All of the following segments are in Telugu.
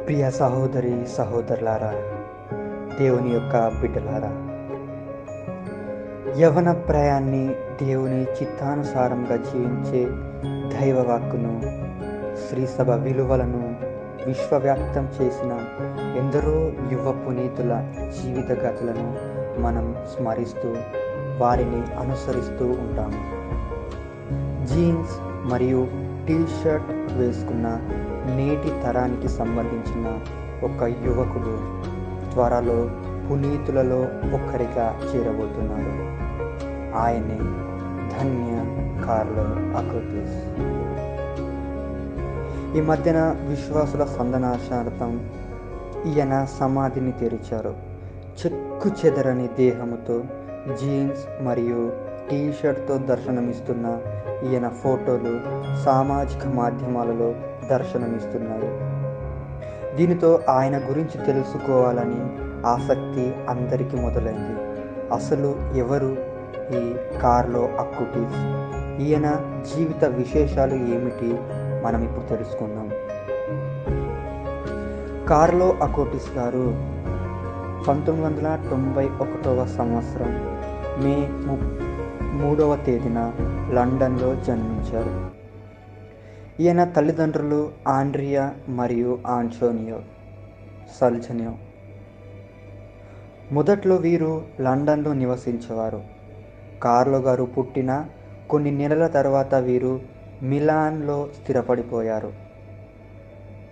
ప్రియ సహోదరి సహోదరులారా, దేవుని యొక్క బిడ్డలారా, యవన ప్రయాన్ని దేవుని చిత్తానుసారంగా జీవించే దైవవాక్కును, శ్రీసభ విలువలను విశ్వవ్యాప్తం చేసిన ఎందరో యువ పునీతుల జీవిత గాథలను మనం స్మరిస్తూ వారిని అనుసరిస్తూ ఉంటాము. జీన్స్ మరియు టీషర్ట్ వేసుకున్న నేటి తరానికి సంబంధించిన ఒక యువకుడు త్వరలో పునీతులలో ఒక్కరిగా చేరబోతున్నాడు. ఆయనే ధన్య కార్లో అక్యూటిస్. ఈ మధ్యన విశ్వాసుల సందనాశార్థం ఈయన సమాధిని తెరిచారు. చెక్కు చెదరని దేహముతో జీన్స్ మరియు టీషర్ట్తో దర్శనమిస్తున్న ఈయన ఫోటోలు సామాజిక మాధ్యమాలలో దర్శనమిస్తున్నాయి. దీనితో ఆయన గురించి తెలుసుకోవాలని ఆసక్తి అందరికీ మొదలైంది. అసలు ఎవరు ఈ కార్లో అక్యూటిస్? ఈయన జీవిత విశేషాలు ఏమిటి? మనం ఇప్పుడు తెలుసుకుందాం. కార్లో అక్యూటిస్ గారు 1991 సంవత్సరం మే 3వ తేదీన లండన్లో జన్మించారు. ఈయన తల్లిదండ్రులు ఆండ్రియా మరియు ఆంటోనియో సల్జనియో. మొదట్లో వీరు లండన్లో నివసించేవారు. కార్లో గారు పుట్టిన కొన్ని నెలల తర్వాత వీరు మిలాన్లో స్థిరపడిపోయారు.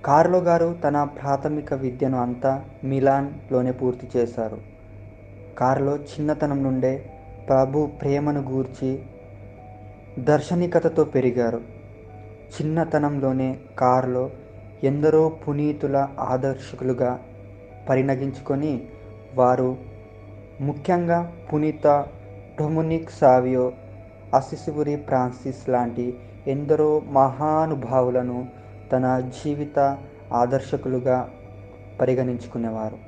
కార్లో గారు తన ప్రాథమిక విద్యను అంతా మిలాన్లోనే పూర్తి చేశారు. కార్లో చిన్నతనం నుండే ప్రభు ప్రేమను గూర్చి దార్శనికతతో పెరిగారు. చిన్నతనంలోనే కార్లో ఎందరో పునీతుల ఆదర్శకులుగా పరిణగించుకొని వారు ముఖ్యంగా పునీత డొమినిక్ సావియో, అసిసిబురి ఫ్రాన్సిస్ లాంటి ఎందరో మహానుభావులను తన జీవిత ఆదర్శకులుగా పరిగణించుకునేవారు.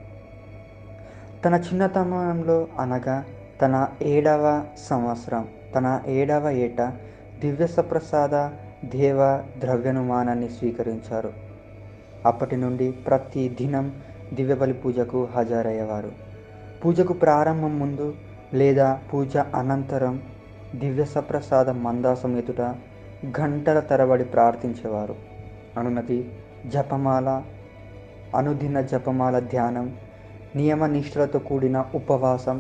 తన చిన్నతనంలో అనగా తన 7వ ఏట దివ్యసప్రసాద దేవ ద్రవ్యనుమానాన్ని స్వీకరించారు. అప్పటి నుండి ప్రతి దినం దివ్యబలి పూజకు హాజరయ్యేవారు. పూజకు ప్రారంభం ముందు లేదా పూజ అనంతరం దివ్యసప్రసాద మందాసం ఎదుట గంటల తరబడి ప్రార్థించేవారు. అనుదిన జపమాల ధ్యానం, నియమ నిష్ఠలతో కూడిన ఉపవాసం,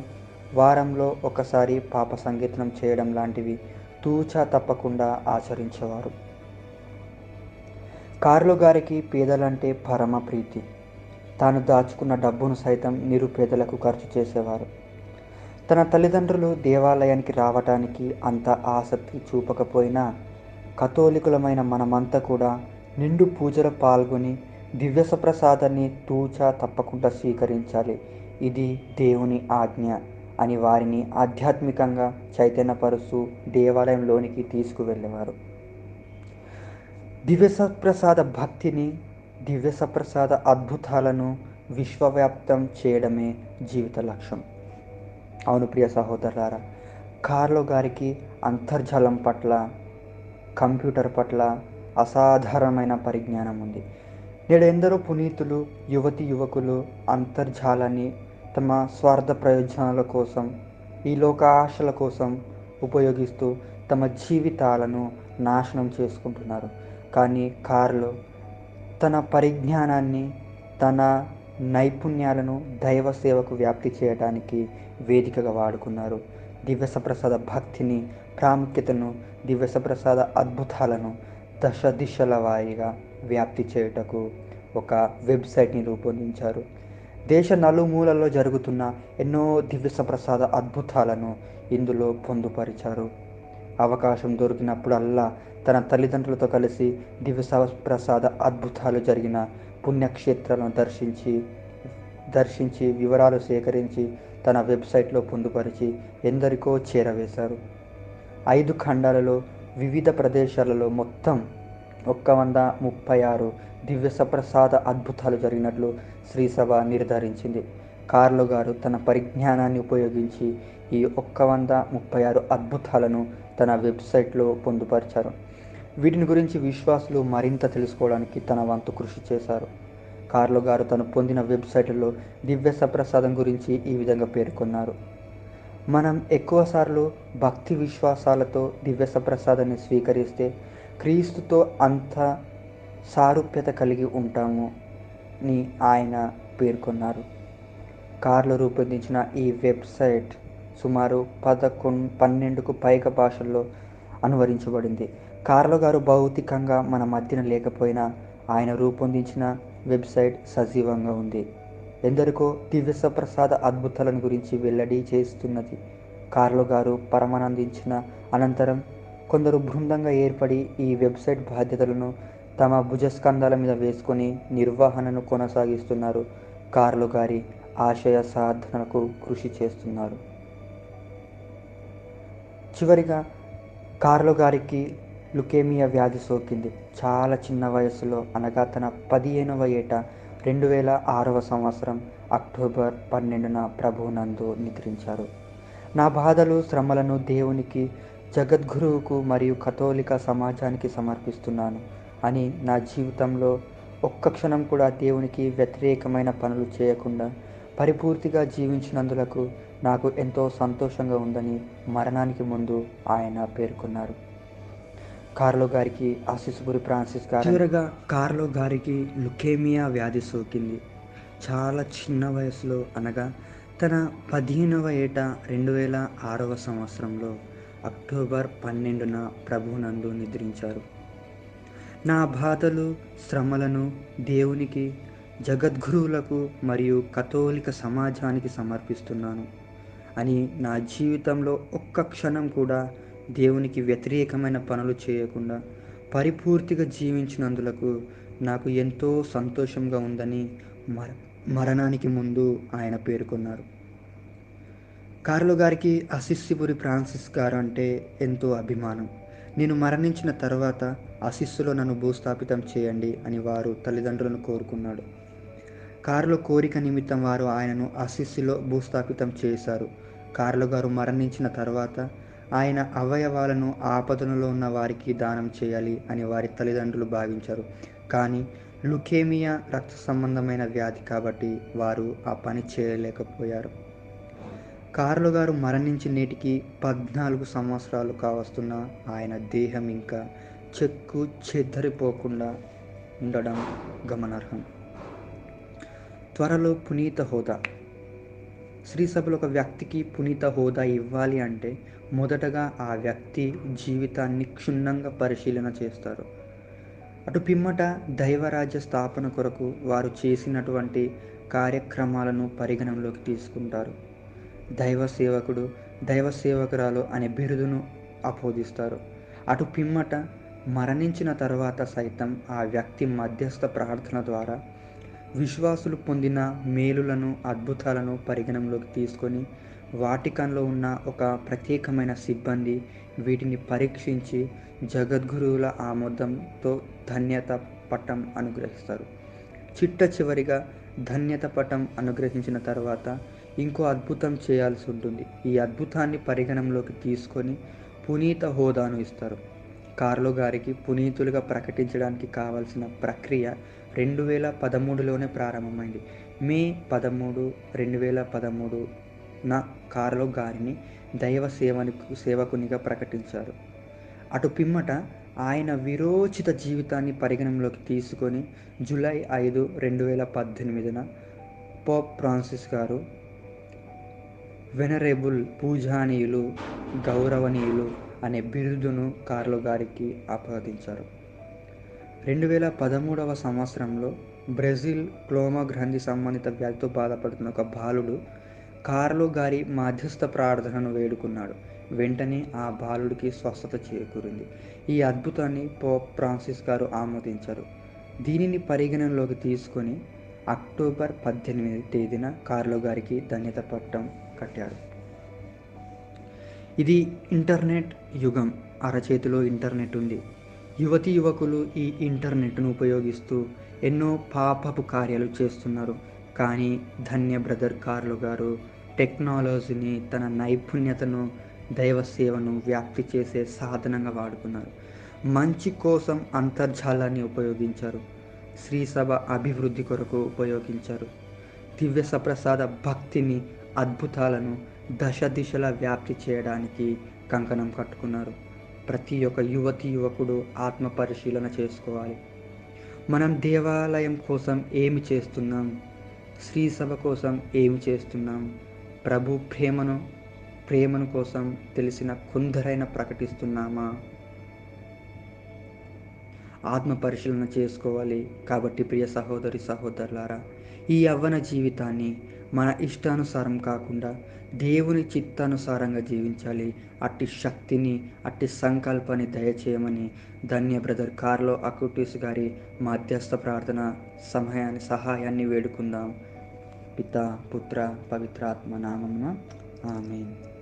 వారంలో ఒకసారి పాప సంకీర్తనం చేయడం లాంటివి తూచా తప్పకుండా ఆచరించేవారు. కార్లో గారికి పేదలంటే పరమ ప్రీతి. తాను దాచుకున్న డబ్బును సైతం నిరుపేదలకు ఖర్చు చేసేవారు. తన తల్లిదండ్రులు దేవాలయానికి రావటానికి అంత ఆసక్తి చూపకపోయినా కథోలికులమైన మనమంతా కూడా నిండు పూజలో పాల్గొని దివ్యసప్రసాదాన్ని తూచా తప్పకుండా స్వీకరించాలి, ఇది దేవుని ఆజ్ఞ అని వారిని ఆధ్యాత్మికంగా చైతన్యపరుస్తూ దేవాలయంలోనికి తీసుకువెళ్ళేవారు. దివ్యసప్రసాద భక్తిని, దివ్యసప్రసాద అద్భుతాలను విశ్వవ్యాప్తం చేయడమే జీవిత లక్ష్యం. అవును ప్రియ సహోదరులారా, కార్లో గారికి అంతర్జాలం పట్ల, కంప్యూటర్ పట్ల అసాధారణమైన పరిజ్ఞానం ఉంది. నేడు ఎందరో పునీతులు, యువకులు అంతర్జాలాన్ని తమ స్వార్థ ప్రయోజనాల కోసం, ఈ లోక ఆశల కోసం ఉపయోగిస్తూ తమ జీవితాలను నాశనం చేసుకుంటున్నారు. కానీ కార్లో తన పరిజ్ఞానాన్ని, తన నైపుణ్యాలను దైవ సేవకు వ్యాప్తి చేయడానికి వేదికగా వాడుకున్నారు. దివ్యసప్రసాద భక్తిని, ప్రాముఖ్యతను, దివ్యసప్రసాద అద్భుతాలను దశ దిశల వారీగా వ్యాప్తి చేయుటకు ఒక వెబ్సైట్ని రూపొందించారు. దేశ నలుమూలల్లో జరుగుతున్న ఎన్నో దివ్యసప్రసాద అద్భుతాలను ఇందులో పొందుపరిచారు. అవకాశం దొరికినప్పుడల్లా తన తల్లిదండ్రులతో కలిసి దివ్యసప్రసాద అద్భుతాలు జరిగిన పుణ్యక్షేత్రాలను దర్శించి వివరాలు సేకరించి తన వెబ్సైట్లో పొందుపరిచి ఎందరికో చేరవేశారు. 5 ఖండాలలో వివిధ ప్రదేశాలలో మొత్తం 136 దివ్యసప్రసాద అద్భుతాలు జరిగినట్లు శ్రీసభ నిర్ధారించింది. కార్లో గారు తన పరిజ్ఞానాన్ని ఉపయోగించి ఈ 136 అద్భుతాలను తన వెబ్సైట్లో పొందుపరిచారు. వీటిని గురించి విశ్వాసులు మరింత తెలుసుకోవడానికి తన వంతు కృషి చేశారు. కార్లో గారు తను పొందిన వెబ్సైట్లో దివ్య సప్రసాదం గురించి ఈ విధంగా పేర్కొన్నారు. మనం ఎక్కువసార్లు భక్తి విశ్వాసాలతో దివ్య సప్రసాదాన్ని స్వీకరిస్తే క్రీస్తుతో అంత సారూప్యత కలిగి ఉంటాము అని ఆయన పేర్కొన్నారు. కార్లో రూపొందించిన ఈ వెబ్సైట్ సుమారు 12కు పైగా భాషల్లో అనువదించబడింది. కార్లో గారు భౌతికంగా మన మధ్యన లేకపోయినా ఆయన రూపొందించిన వెబ్సైట్ సజీవంగా ఉంది. ఎందరికో దివ్య సప్రసాద అద్భుతాలను గురించి వెల్లడి చేస్తున్నది. కార్లో గారు పరమానందించిన అనంతరం కొందరు బృందంగా ఏర్పడి ఈ వెబ్సైట్ బాధ్యతలను తమ భుజస్కంధాల మీద వేసుకొని నిర్వహణను కొనసాగిస్తున్నారు. కార్లో గారి ఆశయ సాధనకు కృషి చేస్తున్నారు. చివరిగా కార్లో గారికి లుకేమియా వ్యాధి సోకింది. చాలా చిన్న వయసులో, అనగా తన 15వ ఏట 2006వ సంవత్సరం అక్టోబర్ 12న ప్రభువునందు నిద్రించారు. నా బాధలు శ్రమలను దేవునికి, జగద్గురువుకు మరియు కథోలిక సమాజానికి సమర్పిస్తున్నాను అని, నా జీవితంలో ఒక్క క్షణం కూడా దేవునికి వ్యతిరేకమైన పనులు చేయకుండా పరిపూర్తిగా జీవించినందులకు నాకు ఎంతో సంతోషంగా ఉందని మరణానికి ముందు ఆయన పేర్కొన్నారు. కార్లో గారికి అసిస్బురి ఫ్రాన్సిస్ గారు. చివరగా కార్లో గారికి లుకేమియా వ్యాధి సోకింది. చాలా చిన్న వయసులో, అనగా తన 15వ ఏట 2006వ సంవత్సరంలో అక్టోబర్ 12న ప్రభువునందు నిద్రించారు. నా బాధలు శ్రమలను దేవునికి, జగద్గురువులకు మరియు కథోలిక సమాజానికి సమర్పిస్తున్నాను అని, నా జీవితంలో ఒక్క క్షణం కూడా దేవునికి వ్యతిరేకమైన పనులు చేయకుండా పరిపూర్తిగా జీవించినందులకు నాకు ఎంతో సంతోషంగా ఉందని మరణానికి ముందు ఆయన పేర్కొన్నారు. కార్లో గారికి అసిస్సిపురి ఫ్రాన్సిస్ గారు అంటే ఎంతో అభిమానం. నేను మరణించిన తర్వాత అసిస్సులో నన్ను భూస్థాపితం చేయండి అని వారు తల్లిదండ్రులను కోరుకున్నాడు. కార్లో కోరిక నిమిత్తం వారు ఆయనను అసిస్సిలో భూస్థాపితం చేశారు. కార్లో గారు మరణించిన తర్వాత ఆయన అవయవాలను ఆపదలో ఉన్న వారికి దానం చేయాలి అని వారి తల్లిదండ్రులు భావించారు. కానీ లుకేమియా రక్త సంబంధమైన వ్యాధి కాబట్టి వారు ఆ పని చేయలేకపోయారు. కార్లో గారు మరణించి నేటికి 14 సంవత్సరాలు కావస్తున్న ఆయన దేహం ఇంకా చెక్కు చెదరిపోకుండా ఉండడం గమనార్హం. త్వరలో పునీత హోదా. శ్రీసభలో ఒక వ్యక్తికి పునీత హోదా ఇవ్వాలి అంటే మొదటగా ఆ వ్యక్తి జీవితాన్ని క్షుణ్ణంగా పరిశీలన చేస్తారు. అటు పిమ్మట దైవరాజ్య స్థాపన కొరకు వారు చేసినటువంటి కార్యక్రమాలను పరిగణనలోకి తీసుకుంటారు. దైవ సేవకుడు, దైవ సేవకురాలు అనే బిరుదును ఆపోదిస్తారు. అటు పిమ్మట మరణించిన తర్వాత సైతం ఆ వ్యక్తి మధ్యస్థ ప్రార్థన ద్వారా విశ్వాసులు పొందిన మేలులను, అద్భుతాలను పరిగణనలోకి తీసుకొని వాటికన్లో ఉన్న ఒక ప్రత్యేకమైన సిబ్బంది వీటిని పరీక్షించి జగద్గురువుల ఆమోదంతో ధన్యత పట్టం అనుగ్రహిస్తారు. చిట్ట చివరిగా ధన్యత పట్టం అనుగ్రహించిన తర్వాత ఇంకో అద్భుతం చేయాల్సి ఉంటుంది. ఈ అద్భుతాన్ని పరిగణనలోకి తీసుకొని పునీత హోదాను ఇస్తారు. కార్లో గారికి పునీతులుగా ప్రకటించడానికి కావాల్సిన ప్రక్రియ 2013లోనే ప్రారంభమైంది. మే 13, 2013న కార్లో గారిని దైవ సేవకునిగా ప్రకటించారు. అటు పిమ్మట ఆయన విరోచిత జీవితాన్ని పరిగణనలోకి తీసుకొని జూలై 5, 2018న పోప్ ఫ్రాన్సిస్ గారు వెనరేబుల్, పూజనీయులు, గౌరవనీయులు అనే బిరుదును కార్లో గారికి ఆపాదించారు. 2013వ సంవత్సరంలో బ్రెజిల్ క్లోమా గ్రంథి సంబంధిత వ్యాధితో బాధపడుతున్న ఒక బాలుడు కార్లో గారి మధ్యస్థ ప్రార్థనను వేడుకున్నాడు. వెంటనే ఆ బాలుడికి స్వస్థత చేకూరింది. ఈ అద్భుతాన్ని పోప్ ఫ్రాన్సిస్ గారు ఆమోదించారు. దీనిని పరిగణనలోకి తీసుకొని అక్టోబర్ 18 తేదీన కార్లో గారికి ధన్యత పట్టం కట్టారు. ఇది ఇంటర్నెట్ యుగం. అరచేతిలో ఇంటర్నెట్ ఉంది. యువతీ యువకులు ఈ ఇంటర్నెట్ను ఉపయోగిస్తూ ఎన్నో పాపపు కార్యాలు చేస్తున్నారు. కానీ ధన్య బ్రదర్ కార్లో గారు టెక్నాలజీని, తన నైపుణ్యతను, దైవ సేవను వ్యాప్తి చేసే సాధనంగా వాడుకున్నారు. మంచి కోసం అంతర్జాలాన్ని ఉపయోగించారు. శ్రీ సభ అభివృద్ధి కొరకు ఉపయోగించారు. దివ్య సప్రసాద భక్తిని, అద్భుతాలను దశ దిశలా వ్యాప్తి చేయడానికి కంకణం కట్టుకున్నారు. ప్రతి ఒక్క యువతి యువకుడు ఆత్మ పరిశీలన చేసుకోవాలి. మనం దేవాలయం కోసం ఏమి చేస్తున్నాం? శ్రీ సభ కోసం ఏమి చేస్తున్నాం? ప్రభు ప్రేమను కోసం తెలిసిన కొందరైనా ప్రకటిస్తున్నామా? ఆత్మ పరిశీలన చేసుకోవాలి. కాబట్టి ప్రియ సహోదరి సహోదరులారా, ఈ యవ్వన జీవితాన్ని మన ఇష్టానుసారం కాకుండా దేవుని చిత్తానుసారంగా జీవించాలి. అట్టి శక్తిని, అట్టి సంకల్పాన్ని దయచేయమని ధన్య బ్రదర్ కార్లో అక్యూటిస్ గారి మధ్యస్థ ప్రార్థన సహాయాన్ని వేడుకుందాం. పిత, పుత్ర, పవిత్రాత్మ నామమున ఆమేన్.